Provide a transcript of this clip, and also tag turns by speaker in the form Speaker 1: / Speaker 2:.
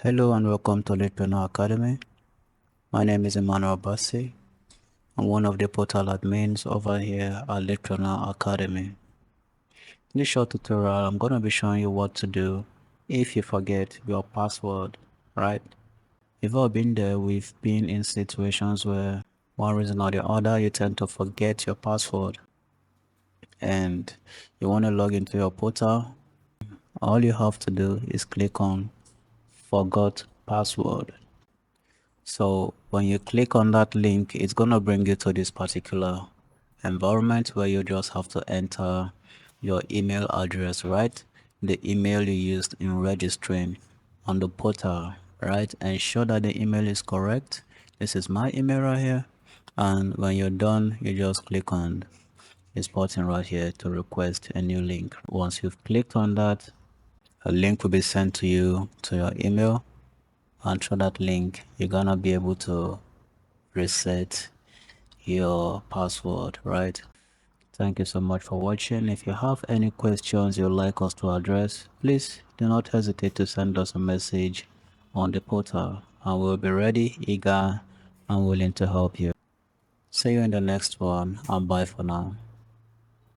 Speaker 1: Hello and welcome to Leadpreneur Academy. My name is Emmanuel Bassi. I'm one of the portal admins over here at Leadpreneur Academy. In this short tutorial, I'm going to be showing you what to do if you forget your password, right? We've all been there. We've been in situations where one reason or the other, you tend to forget your password and you want to log into your portal. All you have to do is click on Forgot Password. So when you click on that link, it's going to bring you to this particular environment where you just have to enter your email address, right? The email you used in registering on the portal, right? Ensure that the email is correct. This is my email right here. And when you're done, you just click on this button right here to request a new link. Once you've clicked on that, a link will be sent to you to your email. And through that link, you're gonna be able to reset your password, right? Thank you so much for watching. If you have any questions you'd like us to address, please do not hesitate to send us a message on the portal, and we'll be ready, eager, and willing to help you. See you in the next one, and bye for now.